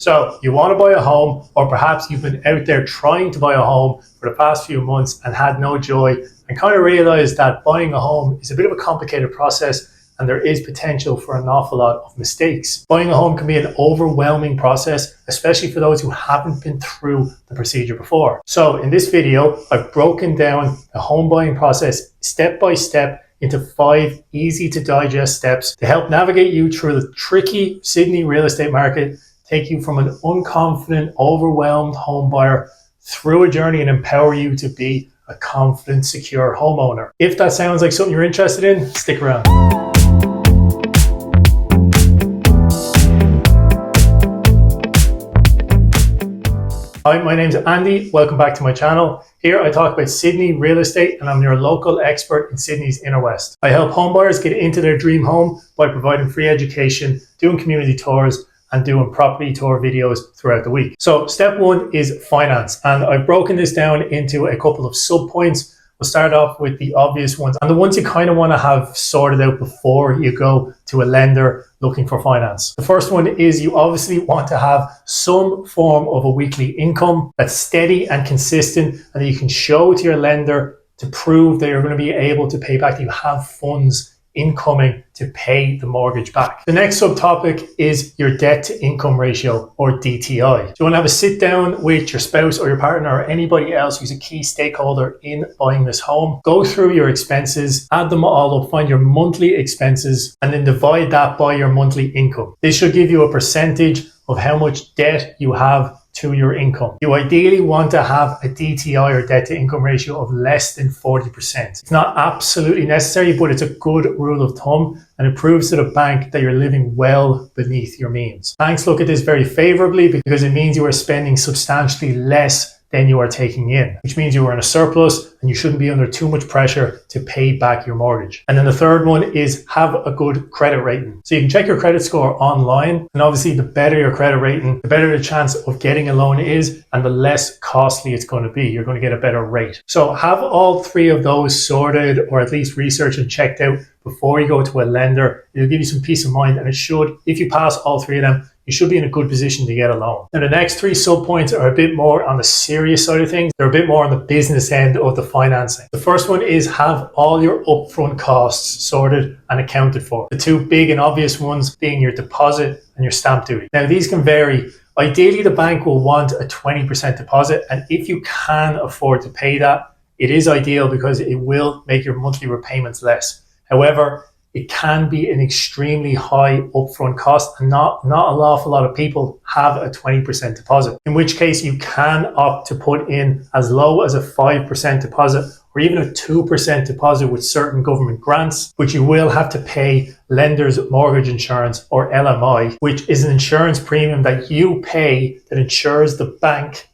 So you want to buy a home, or perhaps you've been out there trying to buy a home for the past few months and had no joy, and kind of realized that buying a home is a bit of a complicated process and there is potential for an awful lot of mistakes. Buying a home can be an overwhelming process, especially for those who haven't been through the procedure before. So in this video, I've broken down the home buying process step by step into 5 easy to digest steps to help navigate you through the tricky Sydney real estate market, take you from an unconfident, overwhelmed home buyer through a journey and empower you to be a confident, secure homeowner. If that sounds like something you're interested in, stick around. Hi, my name's Andy. Welcome back to my channel. Here I talk about Sydney real estate and I'm your local expert in Sydney's inner west. I help homebuyers get into their dream home by providing free education, doing community tours and doing property tour videos throughout the week. So step 1 is finance, and I've broken this down into a couple of sub points. We'll start off with the obvious ones and the ones you kind of want to have sorted out before you go to a lender looking for finance. The first one is you obviously want to have some form of a weekly income that's steady and consistent and that you can show to your lender to prove that you're going to be able to pay back, that you have funds incoming to pay the mortgage back. The next subtopic is your debt to income ratio, or DTI. So you want to have a sit down with your spouse or your partner or anybody else who's a key stakeholder in buying this home. Go through your expenses, add them all up, find your monthly expenses, and then divide that by your monthly income. This should give you a percentage of how much debt you have to your income. You ideally want to have a DTI, or debt to income ratio, of less than 40%. It's not absolutely necessary, but it's a good rule of thumb and it proves to the bank that you're living well beneath your means. Banks look at this very favorably because it means you are spending substantially less than you are taking in, which means you are in a surplus and you shouldn't be under too much pressure to pay back your mortgage. And then the third one is have a good credit rating. So you can check your credit score online, and obviously the better your credit rating, the better the chance of getting a loan is and the less costly it's going to be. You're going to get a better rate. So have all 3 of those sorted, or at least researched and checked out before you go to a lender. It'll give you some peace of mind, and it should, if you pass all 3 of them, you should be in a good position to get a loan. Now the next 3 sub-points are a bit more on the serious side of things. They're a bit more on the business end of the financing. The first one is have all your upfront costs sorted and accounted for. The 2 big and obvious ones being your deposit and your stamp duty. Now these can vary. Ideally the bank will want a 20% deposit, and if you can afford to pay that, it is ideal because it will make your monthly repayments less. However, it can be an extremely high upfront cost, and not an awful lot of people have a 20% deposit, in which case you can opt to put in as low as a 5% deposit or even a 2% deposit with certain government grants, which you will have to pay lender's mortgage insurance, or LMI, which is an insurance premium that you pay that insures the bank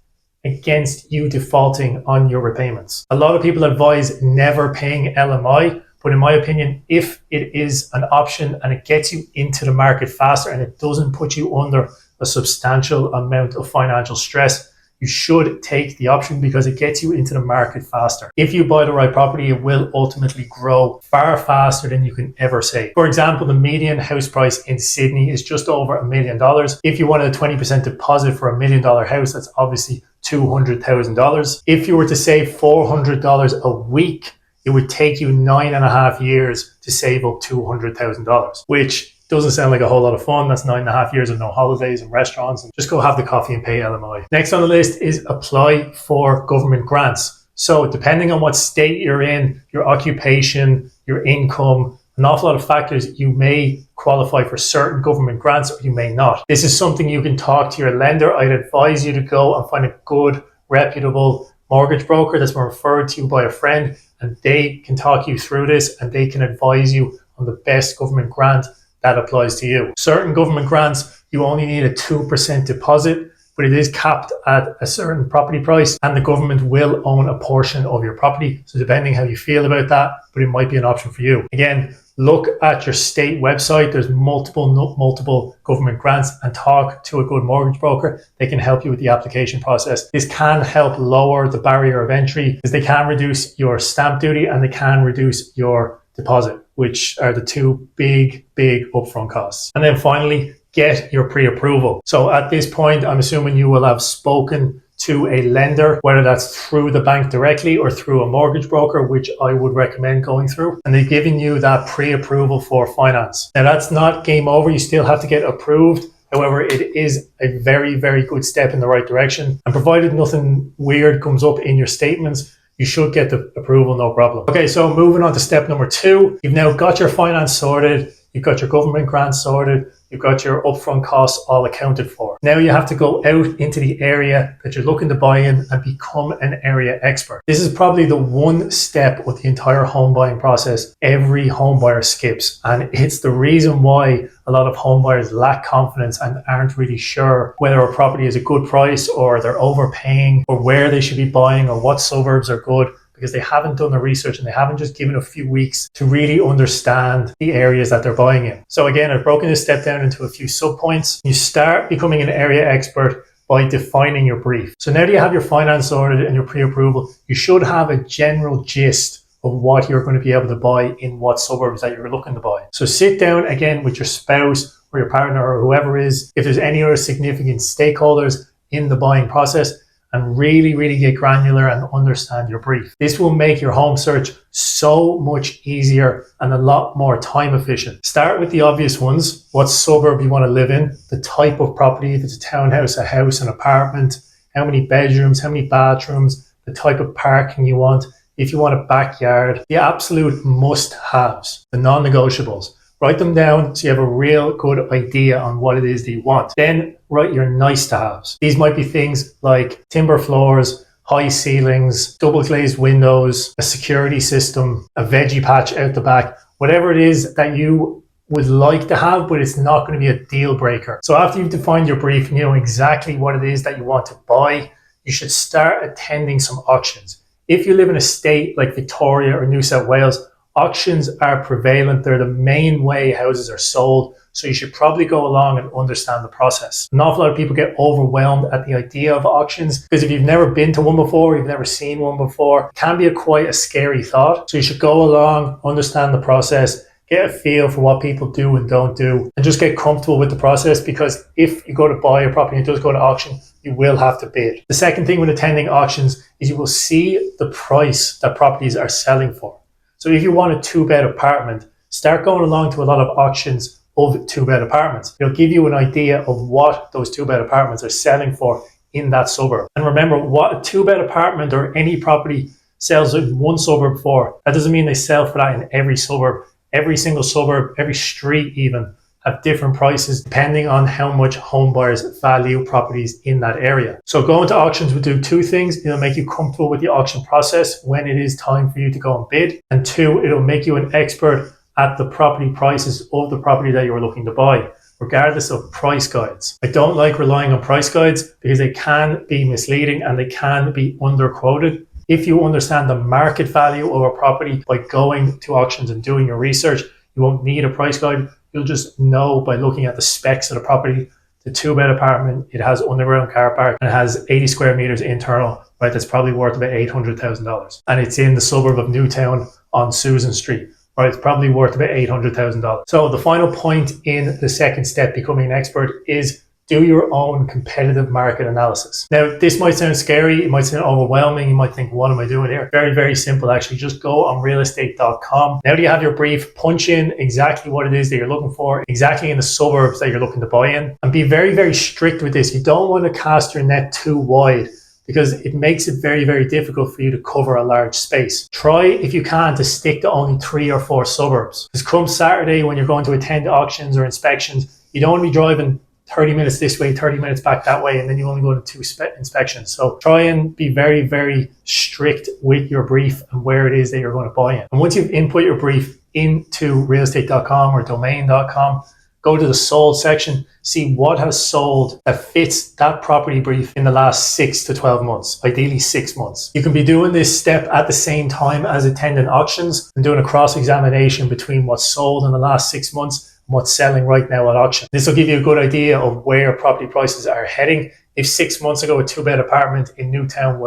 against you defaulting on your repayments. A lot of people advise never paying LMI, but in my opinion, if it is an option and it gets you into the market faster and it doesn't put you under a substantial amount of financial stress, you should take the option because it gets you into the market faster. If you buy the right property, it will ultimately grow far faster than you can ever save. For example, the median house price in Sydney is just over $1 million. If you wanted a 20% deposit for $1 million house, that's obviously $200,000. If you were to save $400 a week, it would take you 9.5 years to save up $200,000, which doesn't sound like a whole lot of fun. That's 9.5 years of no holidays and restaurants, and just go have the coffee and pay LMI. Next on the list is apply for government grants. So depending on what state you're in, your occupation, your income, an awful lot of factors, you may qualify for certain government grants or you may not. This is something you can talk to your lender. I'd advise you to go and find a good, reputable mortgage broker that's been referred to you by a friend, and they can talk you through this and they can advise you on the best government grant that applies to you. Certain government grants, you only need a 2% deposit, but it is capped at a certain property price and the government will own a portion of your property. So depending how you feel about that, but it might be an option for you. Again, look at your state website. There's multiple government grants, and talk to a good mortgage broker. They can help you with the application process. This can help lower the barrier of entry because they can reduce your stamp duty and they can reduce your deposit, which are the 2 big upfront costs. And then finally, get your pre-approval. So at this point, I'm assuming you will have spoken to a lender, whether that's through the bank directly or through a mortgage broker, which I would recommend going through. And they've given you that pre-approval for finance. Now that's not game over. You still have to get approved. However, it is a very, very good step in the right direction. And provided nothing weird comes up in your statements, you should get the approval, no problem. Okay, so moving on to step number 2. You've now got your finance sorted. You've got your government grant sorted. You've got your upfront costs all accounted for. Now you have to go out into the area that you're looking to buy in and become an area expert. This is probably the one step with the entire home buying process every home buyer skips. And it's the reason why a lot of home buyers lack confidence and aren't really sure whether a property is a good price or they're overpaying or where they should be buying or what suburbs are good, because they haven't done the research and they haven't just given a few weeks to really understand the areas that they're buying in. So again, I've broken this step down into a few subpoints. You start becoming an area expert by defining your brief. So now that you have your finance sorted and your pre-approval, you should have a general gist of what you're going to be able to buy in what suburbs that you're looking to buy. So sit down again with your spouse or your partner or whoever is, if there's any other significant stakeholders in the buying process, and really, really get granular and understand your brief. This will make your home search so much easier and a lot more time efficient. Start with the obvious ones: what suburb you want to live in, the type of property, if it's a townhouse, a house, an apartment, how many bedrooms, how many bathrooms, the type of parking you want, if you want a backyard, the absolute must-haves, the non-negotiables. Write them down so you have a real good idea on what it is that you want. Then write your nice to haves. These might be things like timber floors, high ceilings, double glazed windows, a security system, a veggie patch out the back, whatever it is that you would like to have, but it's not going to be a deal breaker. So after you've defined your brief and you know exactly what it is that you want to buy, you should start attending some auctions. If you live in a state like Victoria or New South Wales, auctions are prevalent. They're the main way houses are sold. So you should probably go along and understand the process. An awful lot of people get overwhelmed at the idea of auctions because if you've never been to one before, you've never seen one before, it can be quite a scary thought. So you should go along, understand the process, get a feel for what people do and don't do, and just get comfortable with the process, because if you go to buy a property and it does go to auction, you will have to bid. The second thing with attending auctions is you will see the price that properties are selling for. So if you want a 2-bed apartment, start going along to a lot of auctions of 2-bed apartments. It'll give you an idea of what those 2-bed apartments are selling for in that suburb. And remember, what a 2-bed apartment or any property sells in one suburb for, that doesn't mean they sell for that in every suburb. Every single suburb, every street even, have different prices depending on how much home buyers value properties in that area. So going to auctions will do 2 things. It'll make you comfortable with the auction process when it is time for you to go and bid. And 2, it'll make you an expert at the property prices of the property that you're looking to buy, regardless of price guides. I don't like relying on price guides because they can be misleading and they can be underquoted. If you understand the market value of a property by going to auctions and doing your research, you won't need a price guide. You'll just know by looking at the specs of the property. The 2-bed apartment, it has underground car park and it has 80 square meters internal, right? That's probably worth about $800,000. And it's in the suburb of Newtown on Susan Street, right? It's probably worth about $800,000. So the final point in the second step, becoming an expert, is do your own competitive market analysis. Now, this might sound scary. It might sound overwhelming. You might think, what am I doing here? Very, very simple, actually. Just go on realestate.com. Now that you have your brief, punch in exactly what it is that you're looking for, exactly in the suburbs that you're looking to buy in, and be very, very strict with this. You don't want to cast your net too wide because it makes it very, very difficult for you to cover a large space. Try, if you can, to stick to only 3 or 4 suburbs. Because come Saturday, when you're going to attend auctions or inspections, you don't want to be driving 30 minutes this way, 30 minutes back that way, and then you only go to 2 inspections. So try and be very, very strict with your brief and where it is that you're going to buy in. And once you've input your brief into realestate.com or domain.com, go to the sold section, see what has sold that fits that property brief in the last 6 to 12 months, ideally 6 months. You can be doing this step at the same time as attending auctions and doing a cross-examination between what's sold in the last 6 months and what's selling right now at auction. This will give you a good idea of where property prices are heading. If 6 months ago a 2-bed apartment in Newtown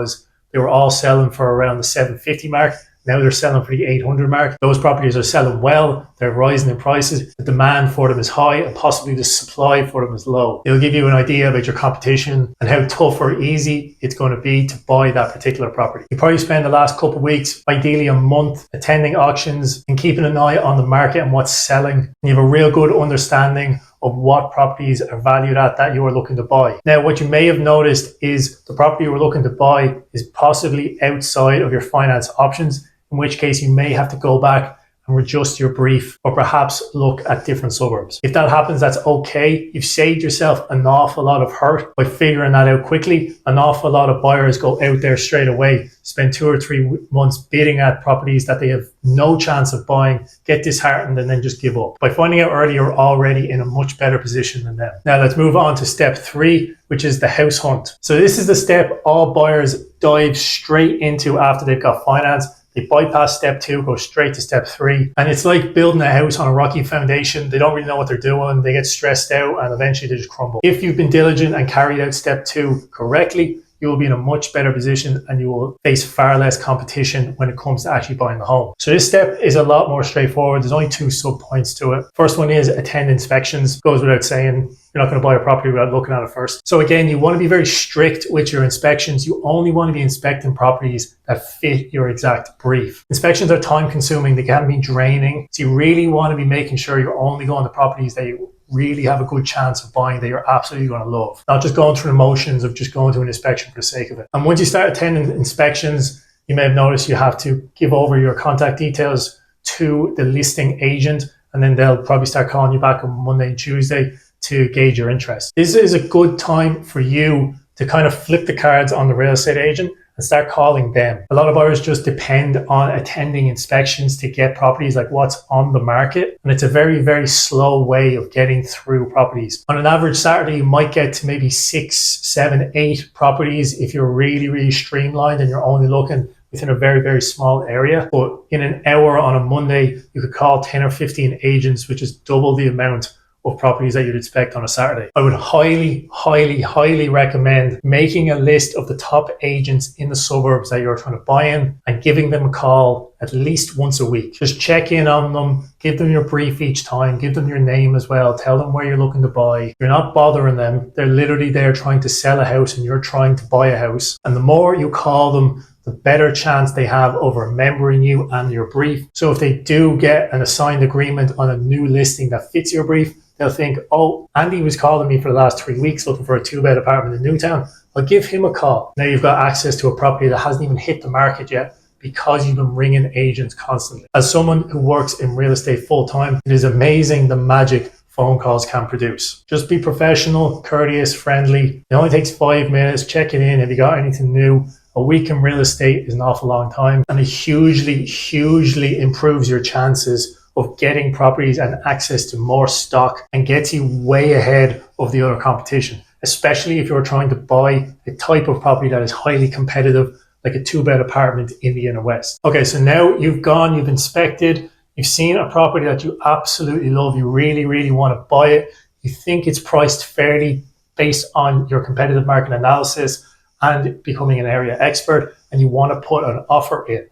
they were all selling for around the $750 mark, Now they're selling for the 800 mark. Those properties are selling well. They're rising in prices. The demand for them is high and possibly the supply for them is low. It'll give you an idea about your competition and how tough or easy it's going to be to buy that particular property. You probably spend the last couple of weeks, ideally a month, attending auctions and keeping an eye on the market and what's selling. And you have a real good understanding of what properties are valued at that you are looking to buy. Now, what you may have noticed is the property you're looking to buy is possibly outside of your finance options, in which case you may have to go back and adjust your brief or perhaps look at different suburbs. If that happens, that's okay. You've saved yourself an awful lot of hurt by figuring that out quickly. An awful lot of buyers go out there straight away, spend 2 or 3 months bidding at properties that they have no chance of buying, get disheartened and then just give up. By finding out early, you're already in a much better position than them. Now let's move on to step 3, which is the house hunt. So this is the step all buyers dive straight into after they've got finance. They bypass step 2, go straight to step 3. And it's like building a house on a rocky foundation. They don't really know what they're doing. They get stressed out and eventually they just crumble. If you've been diligent and carried out step 2 correctly, you will be in a much better position and you will face far less competition when it comes to actually buying the home. So this step is a lot more straightforward. There's only 2 sub points to it. First one is attend inspections. Goes without saying, you're not going to buy a property without looking at it first. So again, you want to be very strict with your inspections. You only want to be inspecting properties that fit your exact brief. Inspections are time consuming. They can be draining. So you really want to be making sure you're only going to properties that you really have a good chance of buying, that you're absolutely going to love. Not just going through the motions of just going to an inspection for the sake of it. And once you start attending inspections, you may have noticed you have to give over your contact details to the listing agent, and then they'll probably start calling you back on Monday and Tuesday to gauge your interest. This is a good time for you to kind of flip the cards on the real estate agent and start calling them. A lot of buyers just depend on attending inspections to get properties like what's on the market. And it's a very, very slow way of getting through properties. On an average Saturday, you might get to maybe 6, 7, 8 properties if you're really, really streamlined and you're only looking within a very, very small area. But in an hour on a Monday, you could call 10 or 15 agents, which is double the amount of properties that you'd expect on a Saturday. I would highly, highly, highly recommend making a list of the top agents in the suburbs that you're trying to buy in and giving them a call at least once a week. Just check in on them, give them your brief each time, give them your name as well, tell them where you're looking to buy. You're not bothering them. They're literally there trying to sell a house and you're trying to buy a house. And the more you call them, the better chance they have of remembering you and your brief. So if they do get an assigned agreement on a new listing that fits your brief, they'll think, oh, Andy was calling me for the last 3 weeks looking for a 2-bed apartment in Newtown. I'll give him a call. Now you've got access to a property that hasn't even hit the market yet because you've been ringing agents constantly. As someone who works in real estate full time, it is amazing the magic phone calls can produce. Just be professional, courteous, friendly. It only takes 5 minutes. Check it in. Have you got anything new? A week in real estate is an awful long time, and it hugely, hugely improves your chances of getting properties and access to more stock and gets you way ahead of the other competition, especially if you're trying to buy a type of property that is highly competitive, like a 2-bed apartment in the inner west. Okay, so now you've inspected, you've seen a property that you absolutely love, you really, really want to buy it, you think it's priced fairly based on your competitive market analysis and becoming an area expert, and you want to put an offer in.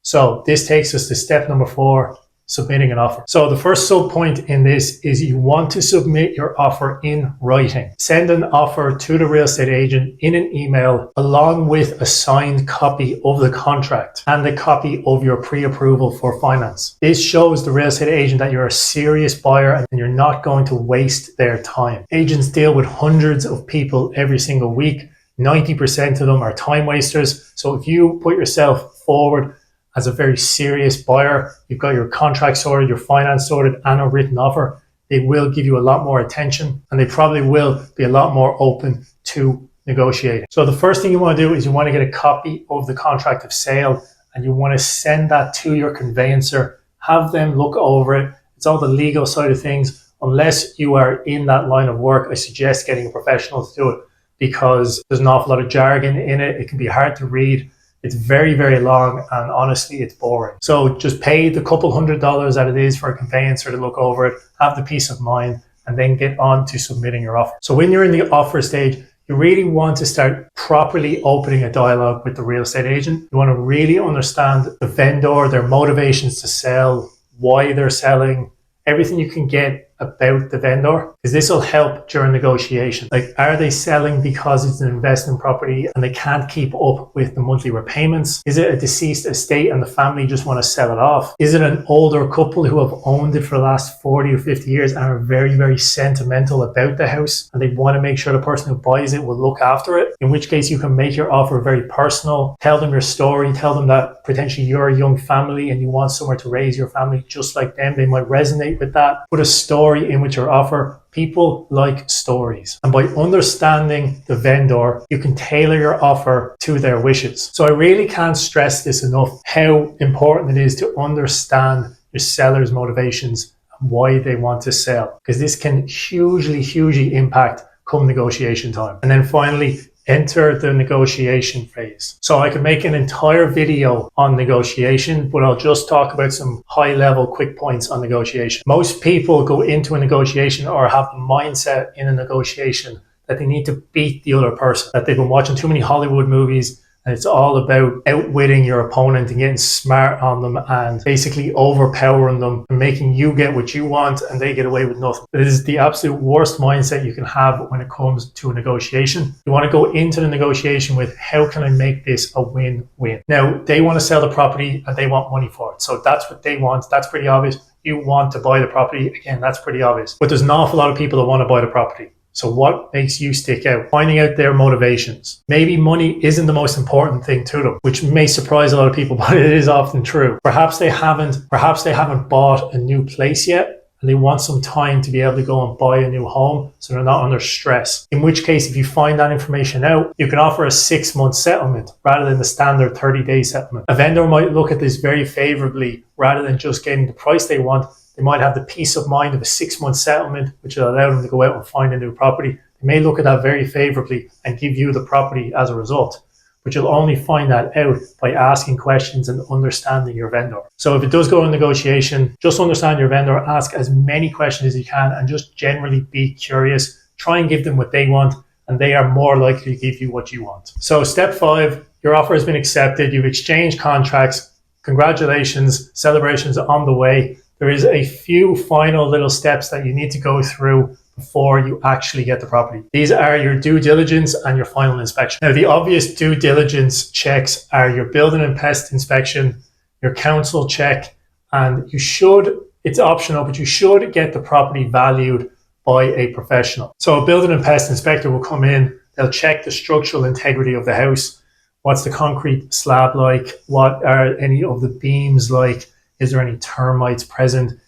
So this takes us to step number 4, submitting an offer. So the first sub point in this is you want to submit your offer in writing. Send an offer to the real estate agent in an email along with a signed copy of the contract and a copy of your pre-approval for finance. This shows the real estate agent that you're a serious buyer and you're not going to waste their time. Agents deal with hundreds of people every single week. 90% of them are time wasters. So if you put yourself forward as a very serious buyer, you've got your contract sorted, your finance sorted, and a written offer, they will give you a lot more attention and they probably will be a lot more open to negotiating. So the first thing you want to do is you want to get a copy of the contract of sale and you want to send that to your conveyancer, have them look over it. It's all the legal side of things. Unless you are in that line of work, I suggest getting a professional to do it because there's an awful lot of jargon in it. It can be hard to read. It's very, very long and honestly, it's boring. So just pay the couple $100 that it is for a conveyancer to look over it, have the peace of mind, and then get on to submitting your offer. So when you're in the offer stage, you really want to start properly opening a dialogue with the real estate agent. You want to really understand the vendor, their motivations to sell, why they're selling, everything you can get about the vendor, because this will help during negotiation. Like, are they selling because it's an investment property and they can't keep up with the monthly repayments? Is it a deceased estate and the family just want to sell it off? Is it an older couple who have owned it for the last 40 or 50 years and are very, very sentimental about the house and they want to make sure the person who buys it will look after it? In which case you can make your offer very personal, tell them your story, tell them that potentially you're a young family and you want somewhere to raise your family just like them. They might resonate with that. Put a story in with your offer. People like stories. And by understanding the vendor, you can tailor your offer to their wishes. So I really can't stress this enough, how important it is to understand your seller's motivations and why they want to sell, because this can hugely impact come negotiation time. And then finally, enter the negotiation phase. So I could make an entire video on negotiation, but I'll just talk about some high level quick points on negotiation. Most people go into a negotiation or have the mindset in a negotiation that they need to beat the other person, that they've been watching too many Hollywood movies and it's all about outwitting your opponent and getting smart on them and basically overpowering them and making you get what you want and they get away with nothing. This is the absolute worst mindset you can have when it comes to a negotiation. You want to go into the negotiation with, how can I make this a win-win? Now, they want to sell the property and they want money for it. So that's what they want. That's pretty obvious. You want to buy the property. Again, that's pretty obvious. But there's an awful lot of people that want to buy the property. So what makes you stick out? Finding out their motivations. Maybe money isn't the most important thing to them, which may surprise a lot of people, but it is often true. Perhaps they haven't bought a new place yet, and they want some time to be able to go and buy a new home so they're not under stress. In which case, if you find that information out, you can offer a 6-month settlement rather than the standard 30-day settlement. A vendor might look at this very favorably rather than just getting the price they want. They might have the peace of mind of a 6-month settlement, which will allow them to go out and find a new property. They may look at that very favorably and give you the property as a result. But you'll only find that out by asking questions and understanding your vendor. So if it does go in negotiation, just understand your vendor, ask as many questions as you can, and just generally be curious. Try and give them what they want, and they are more likely to give you what you want. So step 5, your offer has been accepted. You've exchanged contracts. Congratulations, celebrations are on the way. There is a few final little steps that you need to go through before you actually get the property. These are your due diligence and your final inspection. Now, the obvious due diligence checks are your building and pest inspection, your council check, and it's optional, but you should get the property valued by a professional. So a building and pest inspector will come in, they'll check the structural integrity of the house. What's the concrete slab like? What are any of the beams like? Is there any termites present?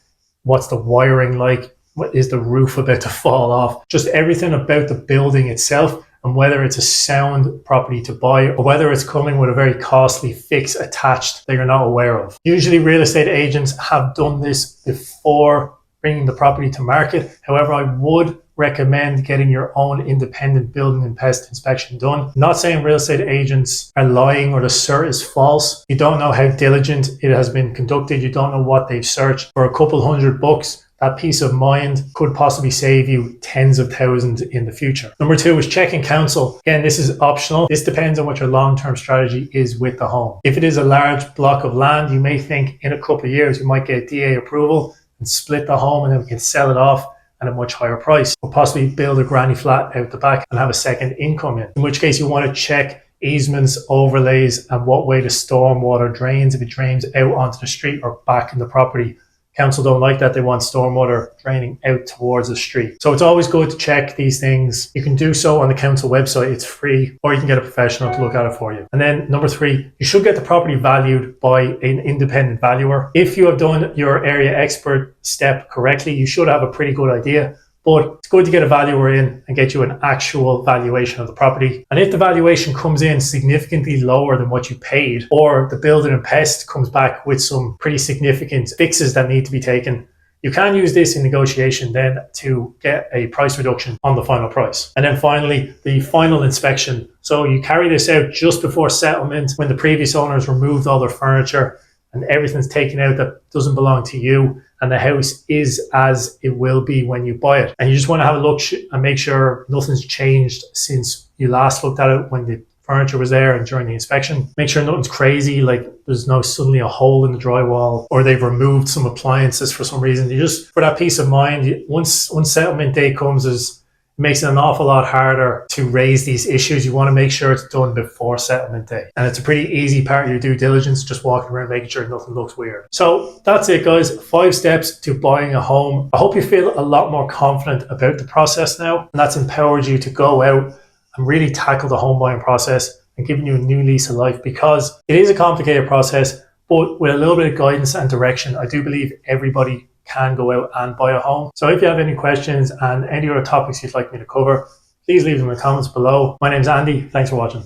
What's the wiring like? What is the roof about to fall off? Just everything about the building itself and whether it's a sound property to buy or whether it's coming with a very costly fix attached that you're not aware of. Usually real estate agents have done this before bringing the property to market. However, I would recommend getting your own independent building and pest inspection done. I'm not saying real estate agents are lying or the cert is false. You don't know how diligent it has been conducted. You don't know what they've searched. For a couple $100, that peace of mind could possibly save you tens of thousands in the future. Number 2 is checking council. Again, this is optional. This depends on what your long-term strategy is with the home. If it is a large block of land, you may think in a couple of years you might get DA approval and split the home and then we can sell it off at a much higher price, or possibly build a granny flat out the back and have a second income in which case you want to check easements, overlays, and what way the storm water drains, if it drains out onto the street or back in the property. Council don't like that. They want stormwater draining out towards the street. So it's always good to check these things. You can do so on the council website. It's free, or you can get a professional to look at it for you. And then number 3, you should get the property valued by an independent valuer. If you have done your area expert step correctly, you should have a pretty good idea. But it's good to get a valuer in and get you an actual valuation of the property. And if the valuation comes in significantly lower than what you paid, or the building and pest comes back with some pretty significant fixes that need to be taken, you can use this in negotiation then to get a price reduction on the final price. And then finally, the final inspection. So you carry this out just before settlement when the previous owners removed all their furniture. and everything's taken out that doesn't belong to you, and the house is as it will be when you buy it. And you just want to have a look and make sure nothing's changed since you last looked at it when the furniture was there and during the inspection. Make sure nothing's crazy, like there's no suddenly a hole in the drywall or they've removed some appliances for some reason. You just, for that peace of mind, once settlement day comes, it makes it an awful lot harder to raise these issues. You want to make sure it's done before settlement day. And it's a pretty easy part of your due diligence, just walking around making sure nothing looks weird. So that's it, guys. 5 steps to buying a home. I hope you feel a lot more confident about the process now, and that's empowered you to go out and really tackle the home buying process and giving you a new lease of life, because it is a complicated process, but with a little bit of guidance and direction, I do believe everybody can go out and buy a home. So if you have any questions and any other topics you'd like me to cover, please leave them in the comments below. My name's Andy. Thanks for watching.